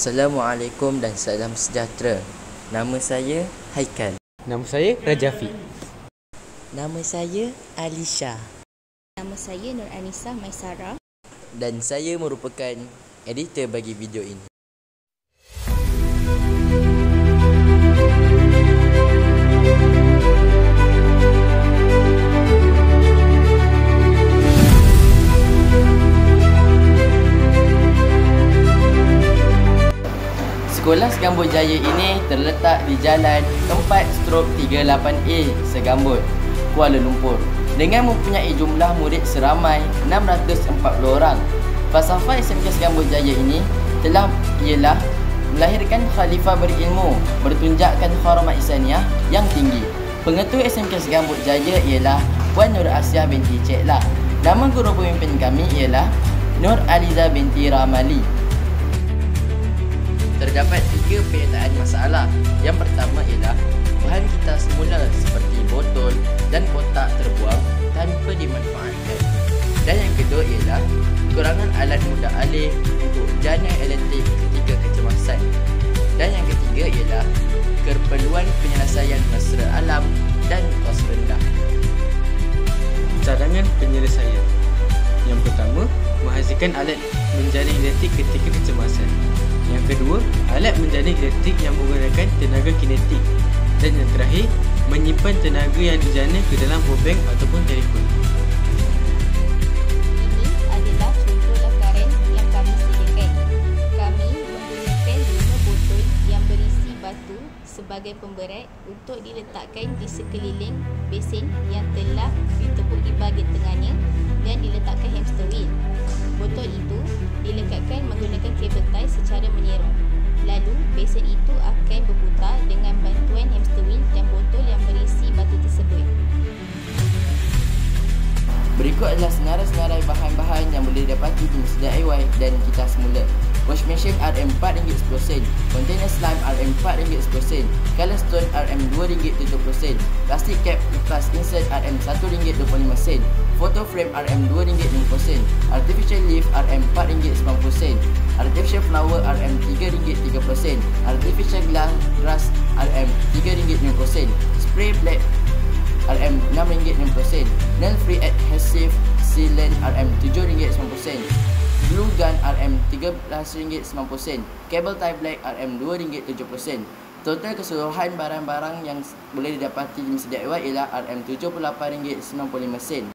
Assalamualaikum dan salam sejahtera. Nama saya Haikal. Nama saya Rajafi. Nama saya Alisha. Nama saya Nur Anisa Maisara. Dan saya merupakan editor bagi video ini. Sekolah Segambut Jaya ini terletak di Jalan 4/38A Segambut, Kuala Lumpur dengan mempunyai jumlah murid seramai 640 orang. Falsafah SMK Segambut Jaya ini ialah melahirkan khalifah berilmu, bertunjukkan hormat Ihsaniyah yang tinggi. Pengetua SMK Segambut Jaya ialah Puan Nur Asyah binti Cik Lah. Nama guru pemimpin kami ialah Nur Aliza binti Ramali. Terdapat 3 penyertaan masalah. Yang pertama ialah bahan kita semula seperti botol dan kotak terbuang tanpa dimanfaatkan. Dan yang kedua ialah kekurangan alat mudah alih untuk jana elektrik ketika kecemasan. Dan yang ketiga ialah keperluan penyelesaian mesra alam dan kos rendah. Cadangan penyelesaian. Yang pertama, menghasilkan alat menjaring elektrik ketika kecemasan. Yang kedua, alat menjaring elektrik yang menggunakan tenaga kinetik. Dan yang terakhir, menyimpan tenaga yang dijana ke dalam powerbank ataupun telefon. Ini adalah contoh lakaran yang kami sediakan. Kami menggunakan 5 botol yang berisi batu sebagai pemberat untuk diletakkan di sekeliling besen yang telah ditekuk di bahagian tengahnya dan diletakkan hamster wheel. Botol itu dilekatkan menggunakan kabel tie secara menyerong. Lalu, besen itu akan berputar dengan bantuan hamster wheel dan botol yang berisi batu tersebut. Berikut adalah senarai-senarai bahan-bahan yang boleh didapati di Masjid DIY dan kita semula. Wash machine RM4 RM10, container slime RM4 RM10, color stone RM2 RM70, plastic cap plus insert RM1 RM25, photo frame RM2 RM50, artificial leaf RM4 RM90, artificial flower RM3 RM30, artificial grass RM3 RM50, spray black RM6 RM60, nail free adhesive sealant RM7 RM90, glue gun RM13 RM90, cable tie black RM2 RM70. Total keseluruhan barang-barang yang boleh didapati di Masjid DIY ialah RM78 RM95.